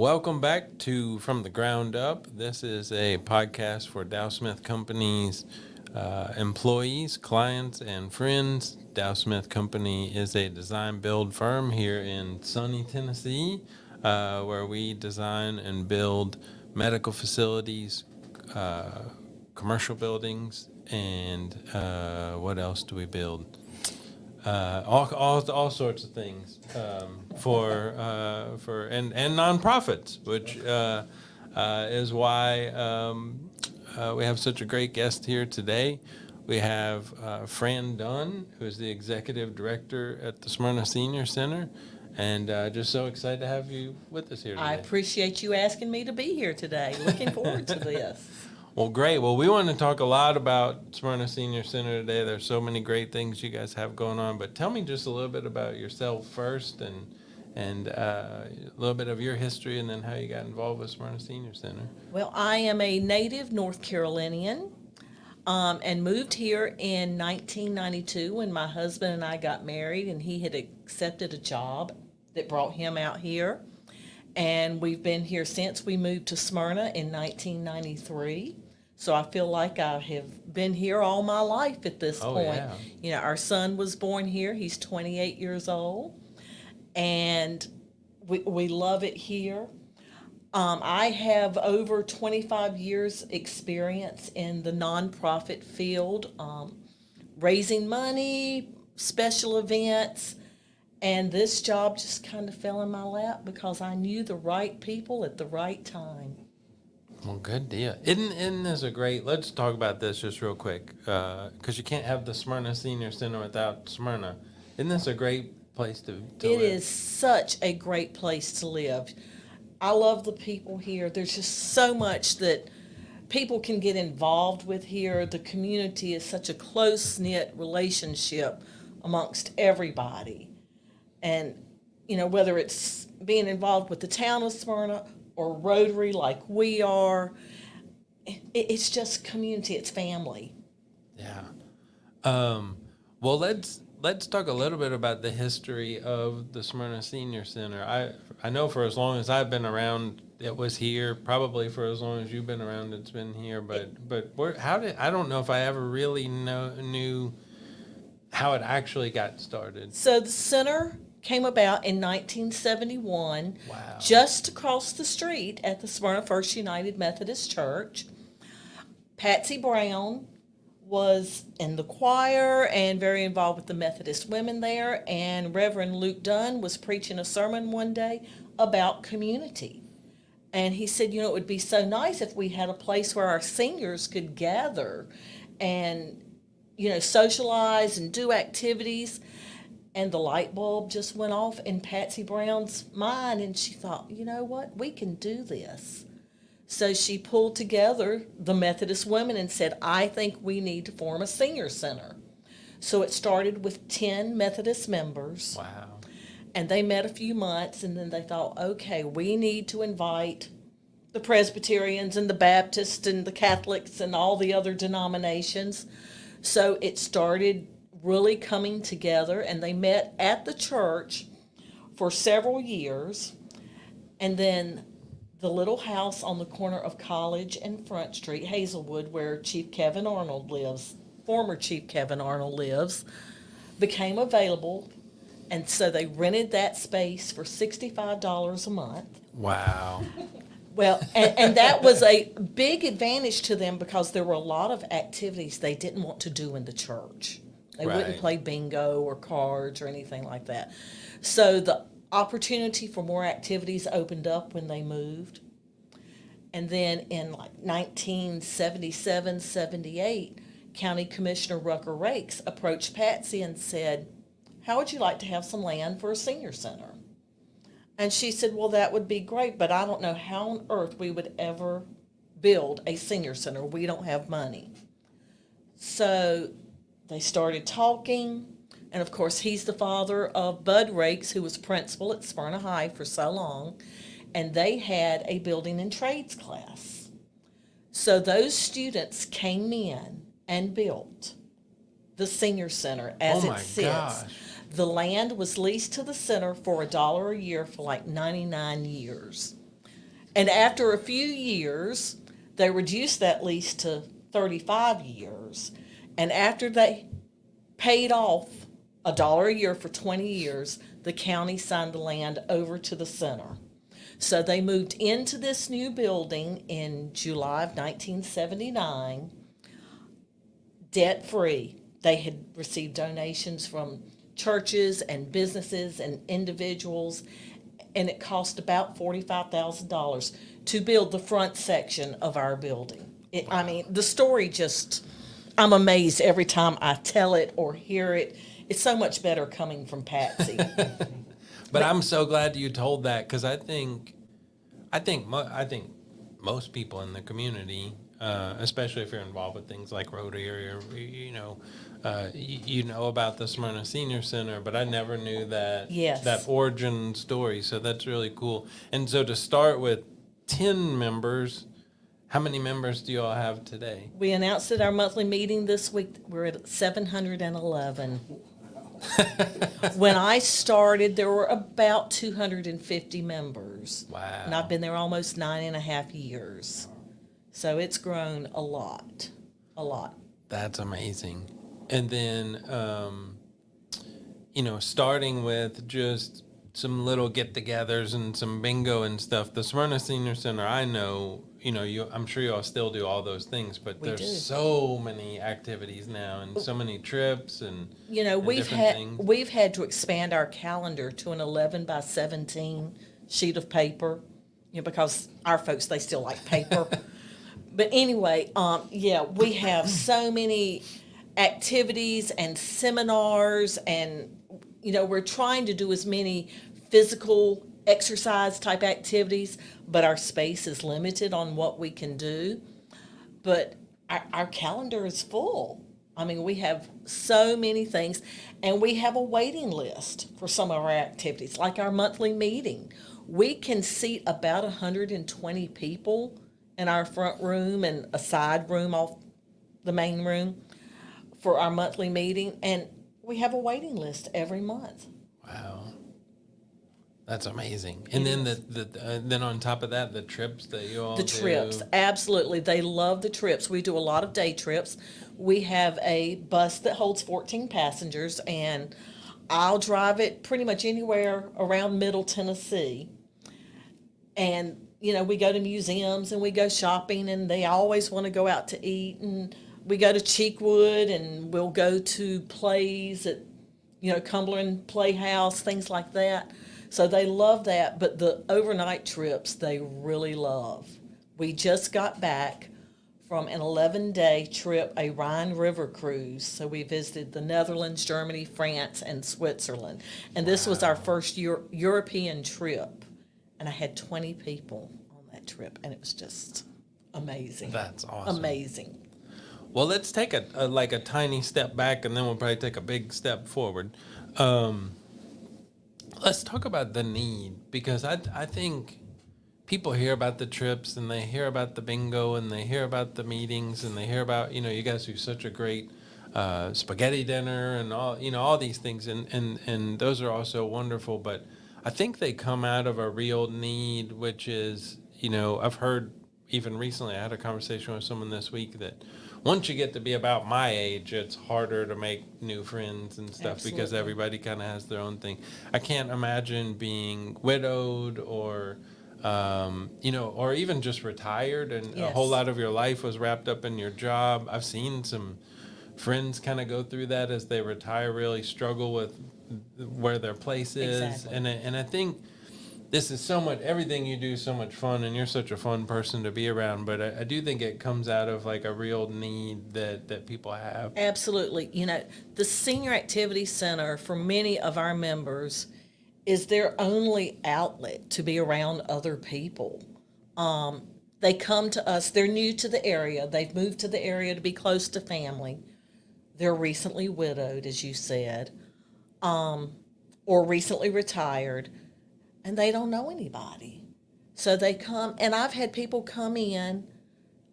welcome back to From the Ground Up. This is a podcast for Dow Smith Company's employees, clients, and friends. Dow Smith Company is a design build firm here in sunny Tennessee, where we design and build medical facilities, commercial buildings, and what else do we build? All sorts of things for and nonprofits, which is why we have such a great guest here today. We have Fran Dunne, who is the executive director at the Smyrna Senior Center, and just so excited to have you with us here today. I appreciate you asking me to be here today. Looking forward to this. Well, great. Well, we want to talk a lot about Smyrna Senior Center today. There's so many great things you guys have going on, but tell me just a little bit about yourself first, and a little bit of your history, and then how you got involved with Smyrna Senior Center. Well, I am a native North Carolinian and moved here in 1992 when my husband and I got married, and he had accepted a job that brought him out here. And we've been here since we moved to Smyrna in 1993. So I feel like I have been here all my life at this point. Yeah. You know, our son was born here. He's 28 years old. And we love it here. I have over 25 years experience in the nonprofit field, raising money, special events. And this job just kind of fell in my lap because I knew the right people at the right time. Well, good deal. Isn't this a great, let's talk about this just real quick, because you can't have the Smyrna Senior Center without Smyrna. Isn't this a great place to live? It is such a great place to live. I love the people here. There's just so much that people can get involved with here. The community is such a close-knit relationship amongst everybody. And, you know, whether it's being involved with the town of Smyrna or Rotary like we are, it's just community, it's family. Yeah. Well, let's talk a little bit about the history of the Smyrna Senior Center. I know for as long as I've been around, it was here. Probably for as long as you've been around, it's been here. But I don't know if I ever really knew how it actually got started. So the center came about in 1971, Wow. just across the street at the Smyrna First United Methodist Church. Patsy Brown was in the choir and very involved with the Methodist women there, and Reverend Luke Dunne was preaching a sermon one day about community. And he said, you know, it would be so nice if we had a place where our seniors could gather and, you know, socialize and do activities. And the light bulb just went off in Patsy Brown's mind, and she thought, you know what, we can do this. So she pulled together the Methodist women and said, I think we need to form a senior center. So it started with 10 Methodist members. Wow. And they met a few months, and then they thought, okay, we need to invite the Presbyterians and the Baptists and the Catholics and all the other denominations. So it started really coming together, and they met at the church for several years. And then the little house on the corner of College and Front Street, Hazelwood, where Chief Kevin Arnold lives, former Chief Kevin Arnold lives, became available. And so they rented that space for $65 a month. Wow. Well, and that was a big advantage to them because there were a lot of activities they didn't want to do in the church. They Right. wouldn't play bingo or cards or anything like that. So the opportunity for more activities opened up when they moved. And then in like 1977, 78, County Commissioner Rucker Rakes approached Patsy and said, how would you like to have some land for a senior center? And she said, well, that would be great, but I don't know how on earth we would ever build a senior center. We don't have money. So they started talking, and of course he's the father of Bud Rakes, who was principal at Smyrna High for so long, and they had a building and trades class. So those students came in and built the senior center as it sits. Gosh. The land was leased to the center for $1 a year for like 99 years. And after a few years, they reduced that lease to 35 years. And after they paid off $1 a year for 20 years, the county signed the land over to the center. So they moved into this new building in July of 1979, debt-free. They had received donations from churches and businesses and individuals, and it cost about $45,000 to build the front section of our building. I mean, the story just, I'm amazed every time I tell it or hear it. It's so much better coming from Patsy. But I'm so glad you told that, because I think most people in the community, especially if you're involved with things like Rotary, or you know about the Smyrna Senior Center, but I never knew that Yes. that origin story. So that's really cool. And so to start with 10 members, how many members do you all have today? We announced at our monthly meeting this week, we're at 711. When I started, there were about 250 members. Wow. And I've been there almost 9.5 years. So it's grown a lot. That's amazing. And then, starting with just some little get-togethers and some bingo and stuff. The Smyrna Senior Center, I know, I'm sure you all still do all those things, but We there's do. so many activities now and so many trips and We've different had things. we've had to expand our calendar to an 11 by 17 sheet of paper, because our folks, they still like paper. But anyway, we have so many activities and seminars, and we're trying to do as many physical exercise type activities, but our space is limited on what we can do. But our calendar is full. I mean, we have so many things, and we have a waiting list for some of our activities, like our monthly meeting. We can seat about 120 people in our front room and a side room off the main room for our monthly meeting, and we have a waiting list every month. Wow. That's amazing. And then then on top of that, the trips that you all The do. trips, absolutely. They love the trips. We do a lot of day trips. We have a bus that holds 14 passengers, and I'll drive it pretty much anywhere around Middle Tennessee. And, we go to museums and we go shopping, and they always want to go out to eat. And we go to Cheekwood, and we'll go to plays at, Cumberland Playhouse, things like that. So they love that, but the overnight trips they really love. We just got back from an 11-day trip, a Rhine River cruise. So we visited the Netherlands, Germany, France, and Switzerland. And this was our first European trip. And I had 20 people on that trip, and it was just amazing. That's awesome. Amazing. Well, let's take a tiny step back, and then we'll probably take a big step forward. Let's talk about the need, because I think people hear about the trips, and they hear about the bingo, and they hear about the meetings, and they hear about, you guys do such a great spaghetti dinner and all these things, and those are also wonderful. But I think they come out of a real need, which is, I've heard even recently, I had a conversation with someone this week that once you get to be about my age, it's harder to make new friends and stuff. Absolutely. Because everybody kind of has their own thing. I can't imagine being widowed or, or even just retired and a Yes. whole lot of your life was wrapped up in your job. I've seen some friends kind of go through that as they retire, really struggle with where their place is. Exactly. And I think this is so much, everything you do is so much fun, and you're such a fun person to be around. But I do think it comes out of like a real need that people have. Absolutely. The Senior Activity Center, for many of our members, is their only outlet to be around other people. They come to us, they're new to the area, they've moved to the area to be close to family. They're recently widowed, as you said, or recently retired, and they don't know anybody. So they come, and I've had people come in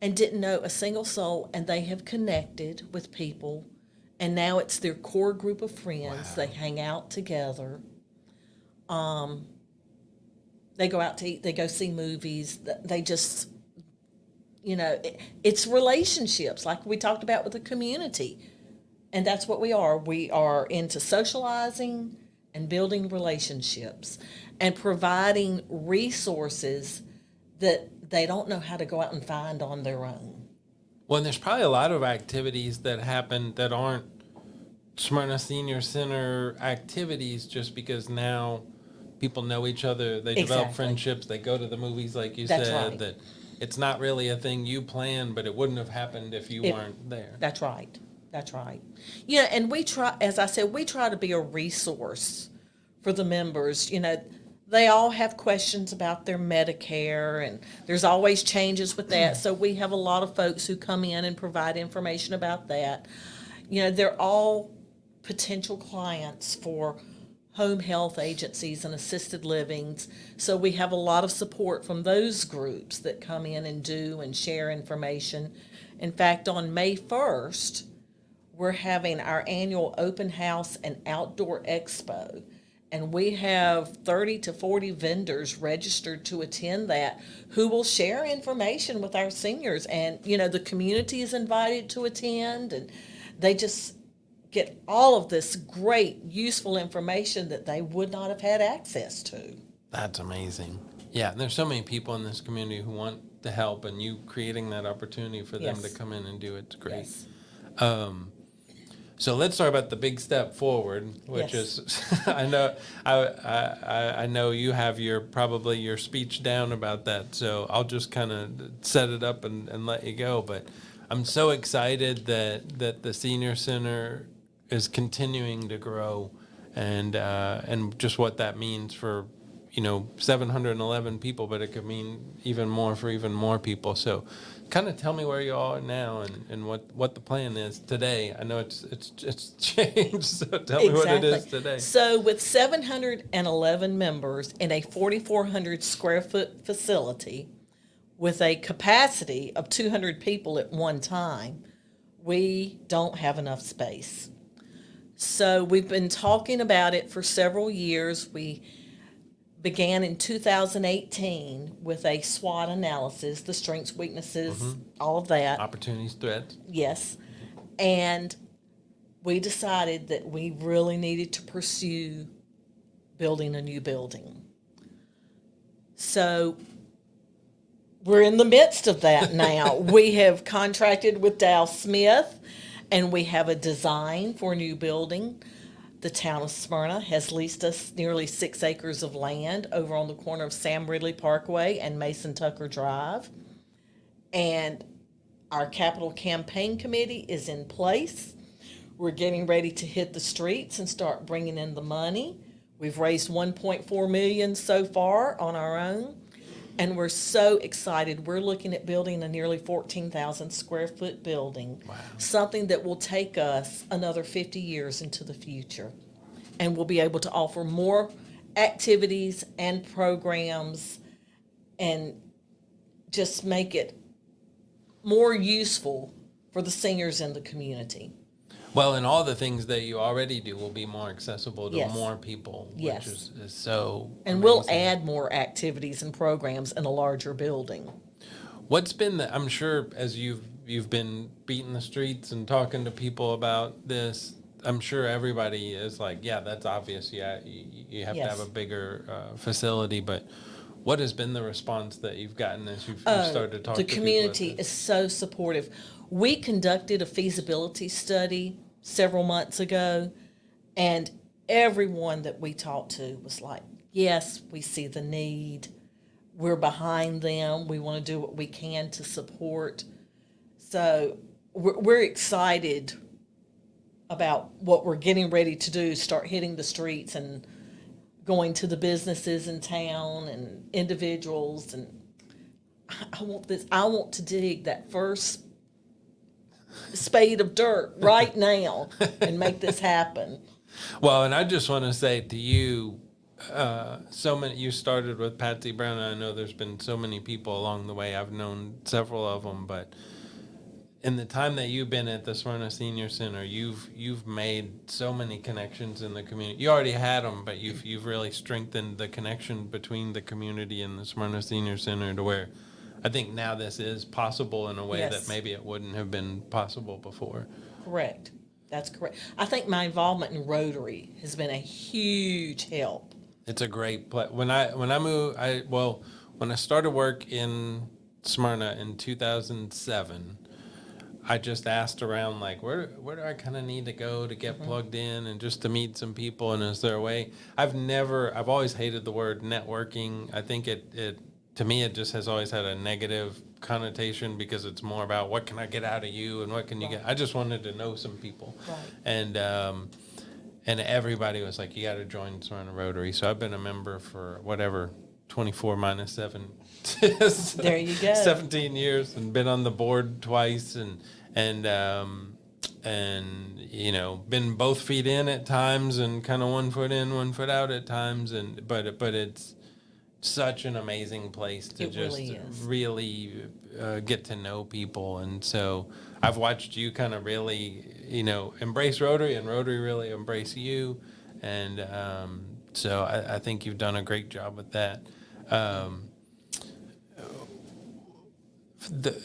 and didn't know a single soul, and they have connected with people, and now it's their core group of friends. Wow. They hang out together. They go out to eat. They go see movies. They just, it's relationships like we talked about with the community. And that's what we are. We are into socializing and building relationships and providing resources that they don't know how to go out and find on their own. Well, and there's probably a lot of activities that happen that aren't Smyrna Senior Center activities just because now people know each other. They develop Exactly. friendships. They go to the movies, like you That's said, right. that it's not really a thing you planned, but it wouldn't have happened if you weren't there. That's right. That's right. Yeah, and we try, as I said, we try to be a resource for the members. They all have questions about their Medicare, and there's always changes with that. So we have a lot of folks who come in and provide information about that. They're all potential clients for home health agencies and assisted livings. So we have a lot of support from those groups that come in and do and share information. In fact, on May 1st, we're having our annual open house and outdoor expo. And we have 30 to 40 vendors registered to attend that who will share information with our seniors. And, the community is invited to attend, and they just get all of this great, useful information that they would not have had access to. That's amazing. Yeah, and there's so many people in this community who want to help, and you creating that opportunity for them to Yes. come in and do it's great. Yes. So let's talk about the big step forward, which Yes. is I know you have probably your speech down about that, so I'll just kind of set it up and let you go. But I'm so excited that the senior center is continuing to grow, and just what that means for 711 people, but it could mean even more for even more people. So kind of tell me where you are now and what the plan is today. I know it's changed, so tell me what it is today. So with 711 members in a 4,400 square foot facility with a capacity of 200 people at one time, we don't have enough space. So we've been talking about it for several years. We began in 2018 with a SWOT analysis, the strengths, weaknesses, all of that. Opportunities, threats. Yes. And we decided that we really needed to pursue building a new building. So we're in the midst of that now. We have contracted with Dow Smith, and we have a design for a new building. The town of Smyrna has leased us nearly 6 acres of land over on the corner of Sam Ridley Parkway and Mason Tucker Drive. And our capital campaign committee is in place. We're getting ready to hit the streets and start bringing in the money. We've raised $1.4 million so far on our own. And we're so excited. We're looking at building a nearly 14,000 square foot building. Wow. Something that will take us another 50 years into the future. And we'll be able to offer more activities and programs and just make it more useful for the seniors in the community. Well, and all the things that you already do will be more accessible to Yes. more people, Yes. which is so And amazing. we'll add more activities and programs in a larger building. What's been I'm sure as you've been beating the streets and talking to people about this, I'm sure everybody is like, yeah, that's obvious. Yeah, you have to Yes. have a bigger facility, but what has been the response that you've gotten as you've started to talk The to people community about this? is so supportive. We conducted a feasibility study several months ago, and everyone that we talked to was like, yes, we see the need. We're behind them. We want to do what we can to support. So we're excited about what we're getting ready to do, start hitting the streets and going to the businesses in town and individuals. And I want to dig that first spade of dirt right now and make this happen. Well, and I just want to say to you, you started with Patsy Brown, and I know there's been so many people along the way. I've known several of them, but in the time that you've been at the Smyrna Senior Center, you've made so many connections in the community. You already had them, but you've really strengthened the connection between the community and the Smyrna Senior Center to where I think now this is possible in a way Yes. that maybe it wouldn't have been possible before. Correct. That's correct. I think my involvement in Rotary has been a huge help. It's a great place. When I moved, when I started work in Smyrna in 2007, I just asked around like where do I kind of need to go to get plugged in and just to meet some people, and is there a way? I've always hated the word networking. I think it to me it just has always had a negative connotation because it's more about what can I get out of you and what can you get. I just wanted to know some people. Right. And everybody was like, you got to join Smyrna Rotary. So I've been a member for whatever 24 minus 7 There you go. 17 years, and been on the board twice, and you know, been both feet in at times and kind of 1 foot in 1 foot out at times, and but it's such an amazing place to It just really is. really get to know people. And so I've watched you kind of really, you know, embrace Rotary, and Rotary really embrace you, and so I think you've done a great job with that.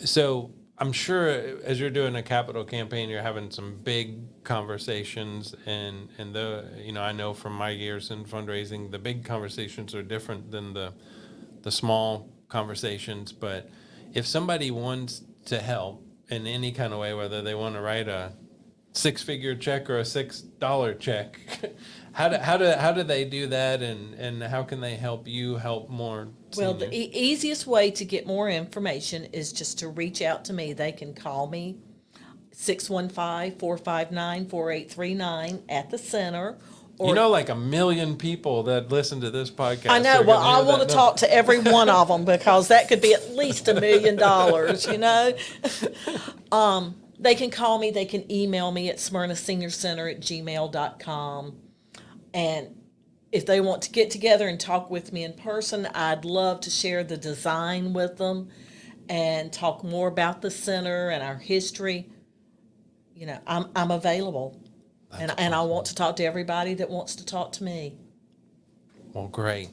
So I'm sure as you're doing a capital campaign, you're having some big conversations, and you know, I know from my years in fundraising, the big conversations are different than the small conversations. But if somebody wants to help in any kind of way, whether they want to write a 6-figure check or a $6 check, how do they do that, and how can they help you help more Well, seniors? the easiest way to get more information is just to reach out to me. They can call me 615-459-4839 at the center. Or You know, like 1 million people that listen to this podcast. I know. are Well, gonna I hear want that to number. talk to every one of them because that could be at least $1 million, you know? They can call me. They can email me at smyrnaseniorcenter@gmail.com. And if they want to get together and talk with me in person, I'd love to share the design with them and talk more about the center and our history. You know, I'm available. And I want to talk to everybody that wants to talk to me. Well, great.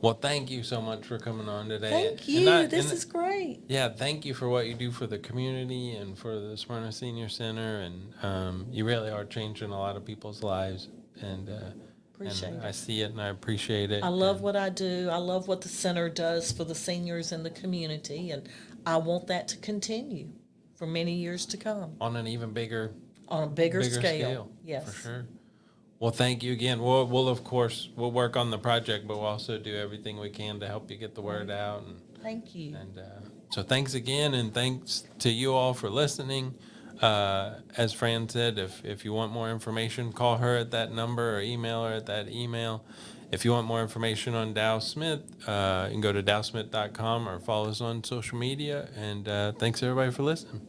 Well, thank you so much for coming on today. Thank you. This is great. Yeah, thank you for what you do for the community and for the Smyrna Senior Center, and you really are changing a lot of people's lives, and Appreciate I it. see it and I appreciate it. I love what I do. I love what the center does for the seniors in the community, and I want that to continue for many years to come On an even bigger on a bigger scale. Yes. for sure. Well, thank you again. We'll of course work on the project, but we'll also do everything we can to help you get the word out. Thank you. And so thanks again, and thanks to you all for listening. As Fran said, if you want more information, call her at that number or email her at that email. If you want more information on Dow Smith, you can go to dowsmith.com or follow us on social media. And thanks everybody for listening.